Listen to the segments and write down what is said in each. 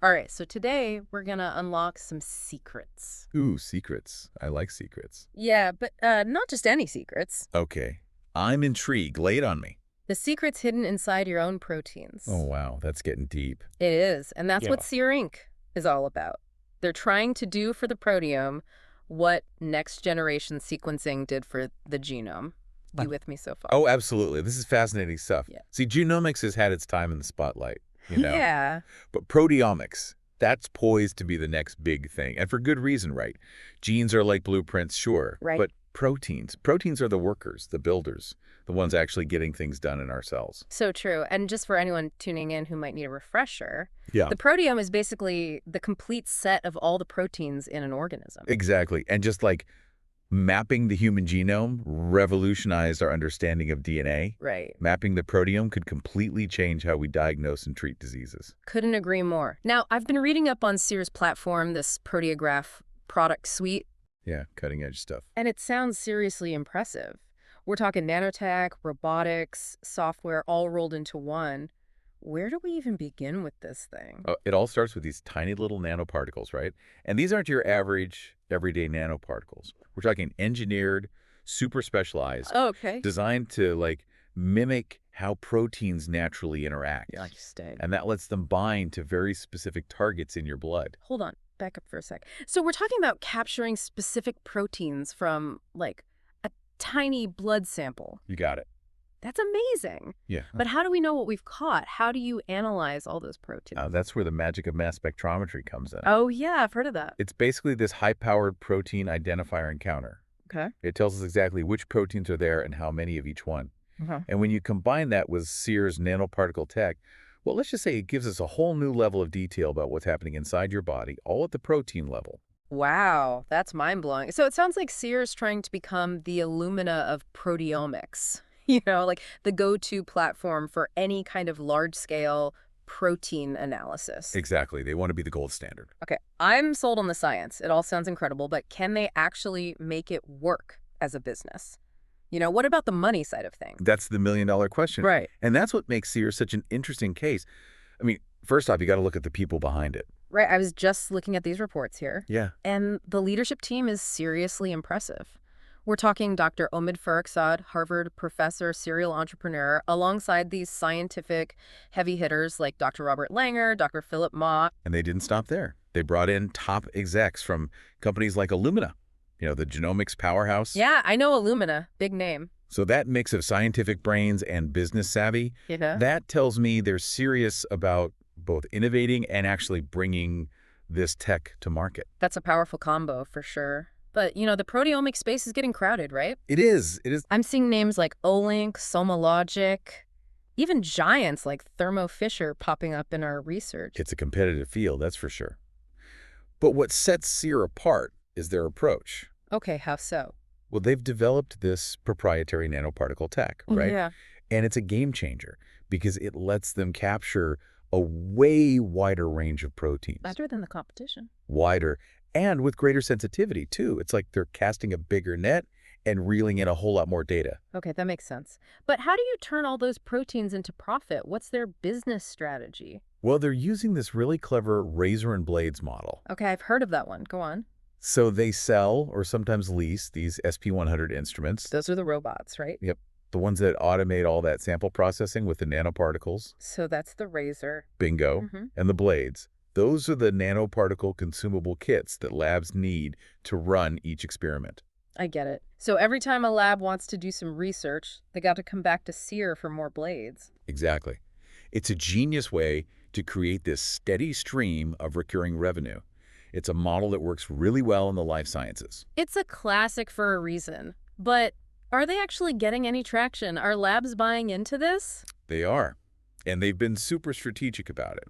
All right, so today we're gonna unlock some secrets. Ooh, secrets. I like secrets. Yeah, but not just any secrets. Okay. I'm intrigued. Lay it on me. The secrets hidden inside your own Oh, proteins. wow. That's getting deep. It is, and that's what Yeah. Seer Inc. is all about. They're trying to do for the proteome what next-generation sequencing did for the genome. You with me so far? Oh, absolutely. This is fascinating stuff. Yeah. See, genomics has had its time in the spotlight, Yeah. But proteomics, that's poised to be the next big thing. And for good reason, right? Genes are like blueprints, sure. Right. But proteins are the workers, the builders, the ones actually getting things done in our cells. So true. And just for anyone tuning in who might need a refresher, Yeah. the proteome is basically the complete set of all the proteins in an organism. Exactly. And just like mapping the human genome revolutionized our understanding of DNA. Right. Mapping the proteome could completely change how we diagnose and treat diseases. Couldn't agree more. Now, I've been reading up on Seer's platform, this Proteograph Product Suite, Yeah, cutting edge stuff. and it sounds seriously impressive. We're talking nanotech, robotics, software all rolled into one. Where do we even begin with this thing? It all starts with these tiny little nanoparticles, right? And these aren't your average, everyday nanoparticles. We're talking engineered, super specialized, Oh, okay. designed to like mimic how proteins naturally interact. Yeah, stay. And that lets them bind to very specific targets in your blood. Hold on, back up for a sec. So we're talking about capturing specific proteins from, like, a tiny blood sample. You got it. That's amazing. Yeah. But how do we know what we've caught? How do you analyze all those proteins? That's where the magic of mass spectrometry comes in. Oh, yeah, I've heard of that. It's basically this high-powered protein identifier encounter. Okay. It tells us exactly which proteins are there and how many of each one. And when you combine that with Seer's nanoparticle tech, well, let's just say it gives us a whole new level of detail about what's happening inside your body, all at the protein level. Wow, that's mind-blowing. So it sounds like Seer's trying to become the Illumina of proteomics, like the go-to platform for any kind of large-scale protein analysis. Exactly. They want to be the gold standard. Okay, I'm sold on the science. It all sounds incredible, but can they actually make it work as a business? What about the money side of things? That's the million-dollar question. Right. And that's what makes Seer such an interesting case. I mean, first off, you got to look at the people behind it. Right, I was just looking at these reports here. Yeah. And the leadership team is seriously impressive. We're talking Dr. Omid Farokhzad, Harvard professor, serial entrepreneur, alongside these scientific heavy hitters like Dr. Robert Langer, Dr. Philip Ma. And they didn't stop there. They brought in top execs from companies like Illumina, the genomics powerhouse. Yeah, I know Illumina, big name. So that mix of scientific brains and business savvy, that tells me they're serious about both innovating and actually bringing this tech to market. That's a powerful combo for sure. But, the proteomic space is getting crowded, right? It is. I'm seeing names like Olink, SomaLogic, even giants like Thermo Fisher popping up in our research. It's a competitive field, that's for sure. But what sets Seer apart is their approach. Okay, how so? Well, they've developed this proprietary nanoparticle tech, right? Yeah. And it's a game changer because it lets them capture a way wider range of proteins. Better than the competition. Wider and with greater sensitivity, too. It's like they're casting a bigger net and reeling in a whole lot more data. Okay, that makes sense. But how do you turn all those proteins into profit? What's their business strategy? Well, they're using this really clever razor and blades model. Okay, I've heard of that one. Go on. So they sell or sometimes lease these SP100 instruments. Those are the robots, right? Yep. The ones that automate all that sample processing with the nanoparticles. So that's the razor. Bingo. And the blades. Those are the nanoparticle consumable kits that labs need to run each experiment. I get it. So every time a lab wants to do some research, they got to come back to Seer for more blades. Exactly. It's a genius way to create this steady stream of recurring revenue. It's a model that works really well in the life sciences. It's a classic for a reason. But are they actually getting any traction? Are labs buying into this? They are. And they've been super strategic about it.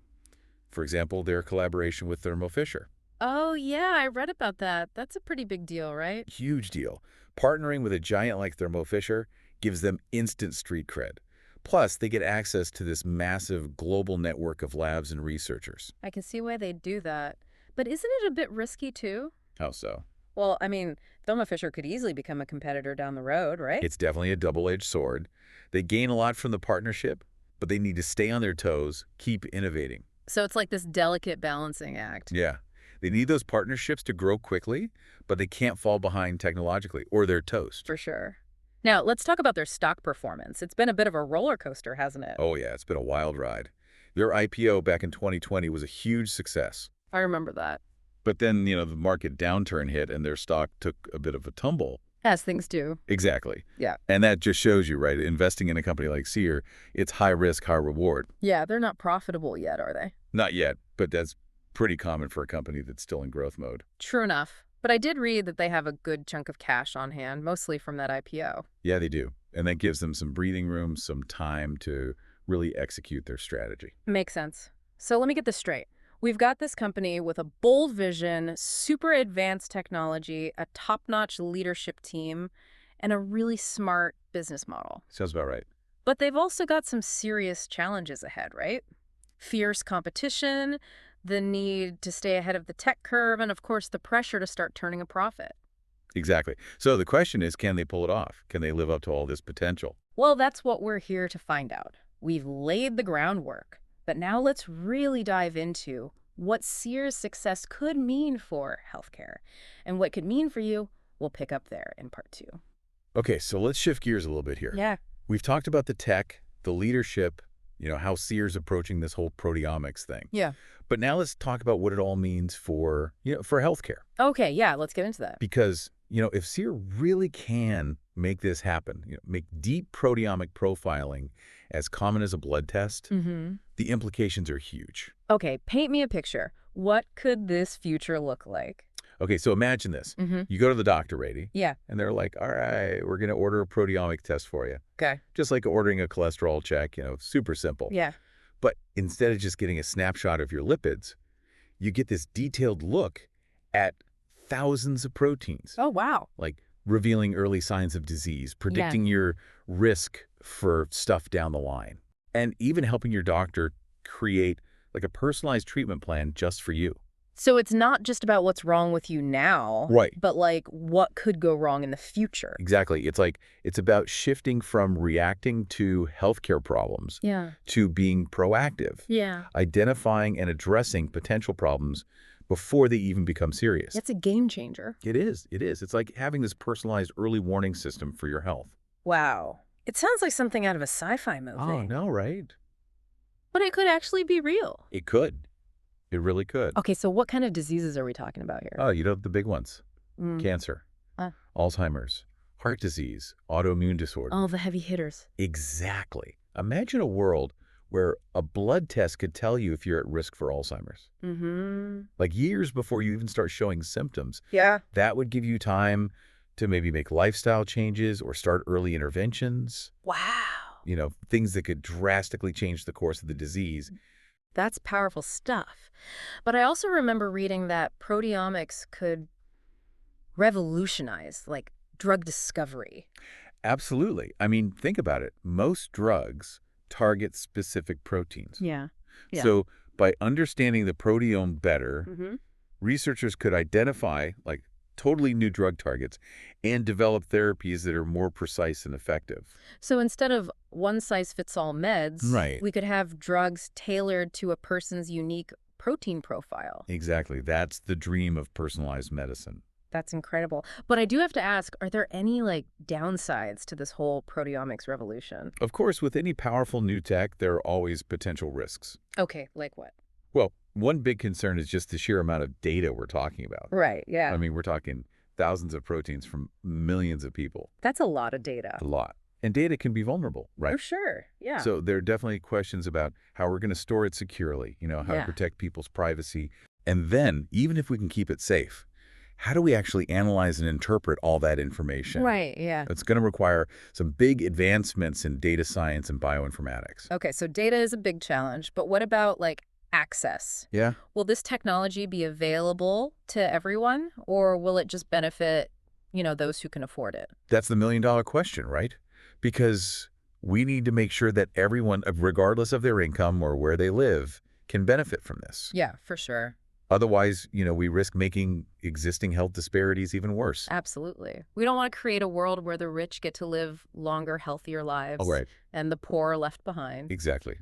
For example, their collaboration with Thermo Fisher. Oh, yeah, I read about that. That's a pretty big deal, right? Huge deal. Partnering with a giant like Thermo Fisher gives them instant street cred. Plus, they get access to this massive global network of labs and researchers. I can see why they'd do that. But isn't it a bit risky, too? How so? Well, I mean, Thermo Fisher could easily become a competitor down the road, right? It's definitely a double-edged sword. They gain a lot from the partnership, but they need to stay on their toes, keep innovating. So it's like this delicate balancing act. Yeah. They need those partnerships to grow quickly, but they can't fall behind technologically, or they're toast. For sure. Now, let's talk about their stock performance. It's been a bit of a roller coaster, hasn't it? Oh, yeah, it's been a wild ride. Their IPO back in 2020 was a huge success. I remember that. But then, the market downturn hit and their stock took a bit of a tumble. As things do. Exactly. Yeah. And that just shows you, right? Investing in a company like Seer, it's high risk, high reward. Yeah, they're not profitable yet, are they? Not yet, but that's pretty common for a company that's still in growth mode. True enough. But I did read that they have a good chunk of cash on hand, mostly from that IPO. Yeah, they do. And that gives them some breathing room, some time to really execute their strategy. Makes sense. So let me get this straight. We've got this company with a bold vision, super advanced technology, a top-notch leadership team, and a really smart business model. Sounds about right. But they've also got some serious challenges ahead, right? Fierce competition, the need to stay ahead of the tech curve, and of course the pressure to start turning a profit. Exactly. So the question is, can they pull it off? Can they live up to all this potential? Well, that's what we're here to find out. We've laid the groundwork, but now let's really dive into what Seer's success could mean for healthcare. And what could mean for you, we'll pick up there in part 2. Okay, so let's shift gears a little bit here. Yeah. We've talked about the tech, the leadership, how Seer's approaching this whole proteomics thing. Yeah. But now let's talk about what it all means for healthcare. Okay, yeah, let's get into that. Because, if Seer really can make this happen, make deep proteomic profiling as common as a blood test, the implications are huge. Okay, paint me a picture. What could this future look like? Okay, so imagine this. You go to the doctor, Rady. Yeah. And they're like, all right, we're going to order a proteomic test for you. Okay. Just like ordering a cholesterol check, super simple. Yeah. But instead of just getting a snapshot of your lipids, you get this detailed look at thousands of proteins. Oh, wow. Like revealing early signs of disease, predicting your risk for stuff down the line, and even helping your doctor create like a personalized treatment plan just for you. So it's not just about what's wrong with you now, Right. But like what could go wrong in the future. Exactly. It's about shifting from reacting to healthcare problems to being proactive, identifying and addressing potential problems before they even become serious. It's a game changer. It is. It is. It's like having this personalized early warning system for your health. Wow. It sounds like something out of a sci-fi movie. Oh, no, right? But it could actually be real. It could. It really could. Okay, so what kind of diseases are we talking about here? Oh, the big ones. Cancer, Alzheimer's, heart disease, autoimmune disorders. All the heavy hitters. Exactly. Imagine a world where a blood test could tell you if you're at risk for Alzheimer's. Like years before you even start showing symptoms. Yeah. That would give you time to maybe make lifestyle changes or start early interventions. Wow. Things that could drastically change the course of the disease. That's powerful stuff. But I also remember reading that proteomics could revolutionize, like, drug discovery. Absolutely. I mean, think about it. Most drugs target specific proteins. Yeah. So by understanding the proteome better, researchers could identify, like, totally new drug targets and develop therapies that are more precise and effective. So instead of one-size-fits-all meds, we could have drugs tailored to a person's unique protein profile. Exactly. That's the dream of personalized medicine. That's incredible. But I do have to ask, are there any, downsides to this whole proteomics revolution? Of course, with any powerful new tech, there are always potential risks. Okay, like what? Well, one big concern is just the sheer amount of data we're talking about. Right, yeah. I mean, we're talking thousands of proteins from millions of people. That's a lot of data. A lot. And data can be vulnerable, right? For sure, yeah. So there are definitely questions about how we're going to store it securely, how to protect people's privacy. And then, even if we can keep it safe, how do we actually analyze and interpret all that information? Right, yeah. It's going to require some big advancements in data science and bioinformatics. Okay, so data is a big challenge, but what about, access? Yeah. Will this technology be available to everyone, or will it just benefit, those who can afford it? That's the million-dollar question, right? Because we need to make sure that everyone, regardless of their income or where they live, can benefit from this. Yeah, for sure. Otherwise, we risk making existing health disparities even worse. Absolutely. We don't want to create a world where the rich get to live longer, healthier lives, Oh, right. and the poor are left behind. Exactly.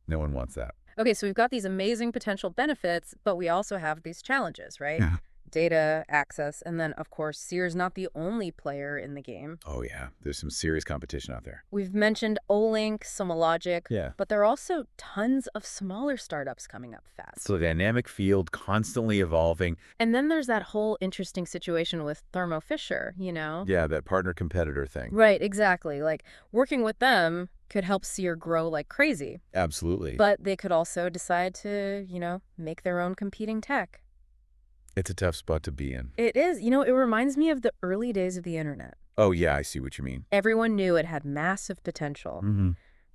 No one wants that. Okay, so we've got these amazing potential benefits, but we also have these challenges, right? Yeah. Data, access, and then, of course, Seer's not the only player in the game. Oh, yeah. There's some serious competition out there. We've mentioned Olink, SomaLogic, Yeah. but there are also tons of smaller startups coming up fast. So dynamic field, constantly evolving. And then there's that whole interesting situation with Thermo Fisher, you know? Yeah, that partner-competitor thing. Right, exactly. Like, working with them could help Seer grow like crazy. Absolutely. But they could also decide to, make their own competing tech. It's a tough spot to be in. It is. It reminds me of the early days of the internet. Oh, yeah, I see what you mean. Everyone knew it had massive potential,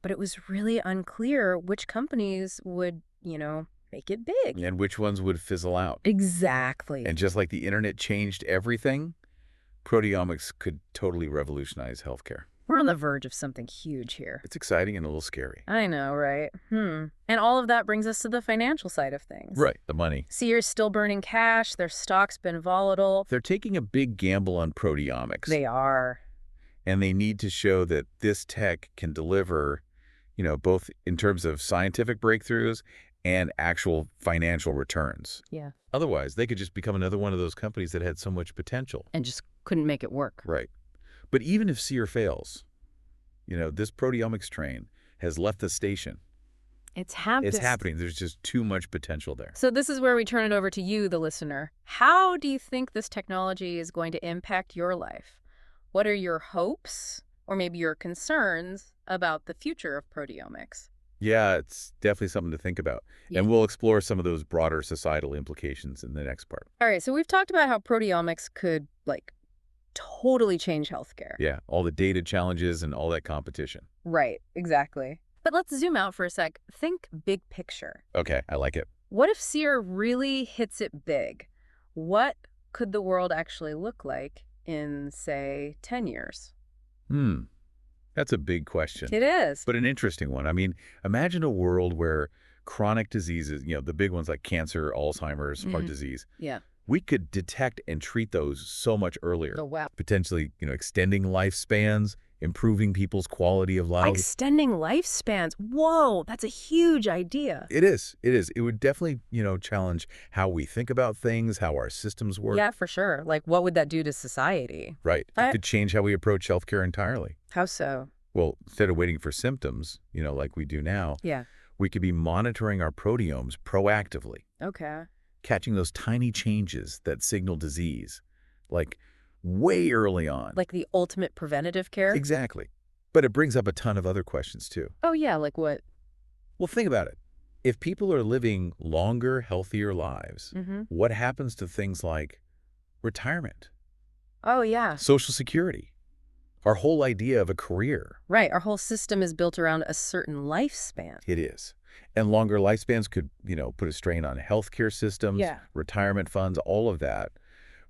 but it was really unclear which companies would, make it big. And which ones would fizzle out. Exactly. And just like the internet changed everything, proteomics could totally revolutionize healthcare. We're on the verge of something huge here. It's exciting and a little scary. I know, right? And all of that brings us to the financial side of things. Right, the money. Seer's still burning cash. Their stock's been volatile. They're taking a big gamble on proteomics. They are. And they need to show that this tech can deliver, both in terms of scientific breakthroughs and actual financial returns. Yeah. Otherwise, they could just become another one of those companies that had so much potential. And just couldn't make it work. Right. But even if Seer fails, this proteomics train has left the station. It's happening. It's happening. There's just too much potential there. So this is where we turn it over to you, the listener. How do you think this technology is going to impact your life? What are your hopes or maybe your concerns about the future of proteomics? Yeah, it's definitely something to think about. Yeah. And we'll explore some of those broader societal implications in the next part. All right, so we've talked about how proteomics could, totally change healthcare. Yeah, all the data challenges and all that competition. Right, exactly. But let's zoom out for a sec. Think big picture. Okay, I like it. What if Seer really hits it big? What could the world actually look like in, say, 10 years? That's a big question. It is. But an interesting one. I mean, imagine a world where chronic diseases, the big ones like cancer, Alzheimer's, heart disease, Yeah. we could detect and treat those so much earlier. Oh, wow. Potentially, extending lifespans, improving people's quality of life. Extending lifespans. Whoa, that's a huge idea. It is. It is. It would definitely, challenge how we think about things, how our systems work. Yeah, for sure. What would that do to society? Right. It could change how we approach healthcare entirely. How so? Well, instead of waiting for symptoms, like we do now, Yeah. we could be monitoring our proteomes proactively, Okay. catching those tiny changes that signal disease, way early on. Like the ultimate preventative care? Exactly. But it brings up a ton of other questions, too. Oh, yeah, like what? Well, think about it. If people are living longer, healthier lives, what happens to things like retirement, Oh, yeah. Social Security, our whole idea of a career? Right. Our whole system is built around a certain lifespan. It is. And longer lifespans could, put a strain on healthcare systems, Yeah. retirement funds, all of that.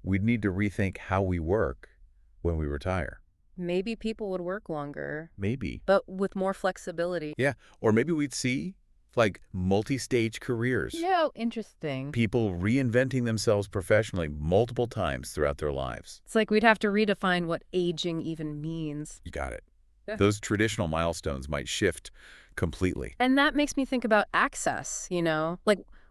We'd need to rethink how we work when we retire. Maybe people would work longer, Maybe. but with more flexibility. Yeah. Or maybe we'd see, multi-stage careers. Yeah, interesting. People reinventing themselves professionally multiple times throughout their lives. It's like we'd have to redefine what aging even means. You got it. Yeah. Those traditional milestones might shift completely. And that makes me think about access,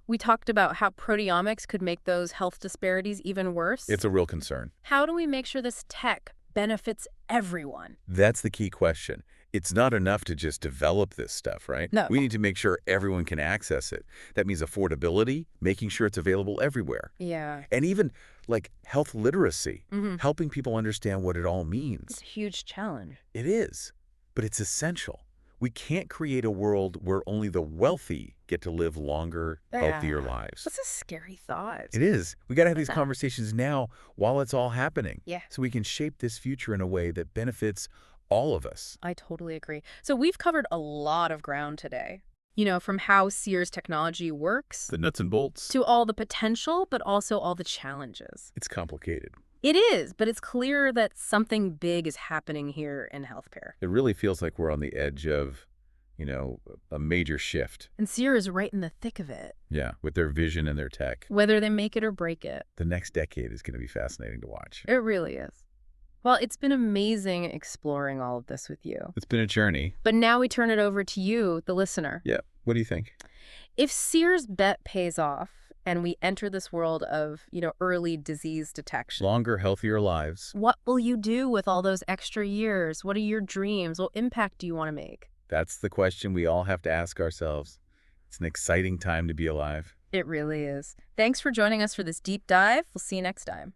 we talked about how proteomics could make those health disparities even worse. It's a real concern. How do we make sure this tech benefits everyone? That's the key question. It's not enough to just develop this stuff, right? No. We need to make sure everyone can access it. That means affordability, making sure it's available everywhere. Yeah. And even health literacy, helping people understand what it all means. It's a huge challenge. It is, but it's essential. We can't create a world where only the wealthy get to live longer, healthier lives. That's a scary thought. It is. We got to have these conversations now while it's all happening. Yeah. So we can shape this future in a way that benefits all of us. I totally agree. So we've covered a lot of ground today. From how Seer's technology works, The nuts and bolts. to all the potential, but also all the challenges. It's complicated. It is, but it's clear that something big is happening here in healthcare. It really feels like we're on the edge of, a major shift. And Seer is right in the thick of it. Yeah, with their vision and their tech. Whether they make it or break it. The next decade is going to be fascinating to watch. It really is. Well, it's been amazing exploring all of this with you. It's been a journey. But now we turn it over to you, the listener. Yeah. What do you think? If Seer's bet pays off and we enter this world of, early disease detection, Longer, healthier lives. what will you do with all those extra years? What are your dreams? What impact do you want to make? That's the question we all have to ask ourselves. It's an exciting time to be alive. It really is. Thanks for joining us for this deep dive. We'll see you next time.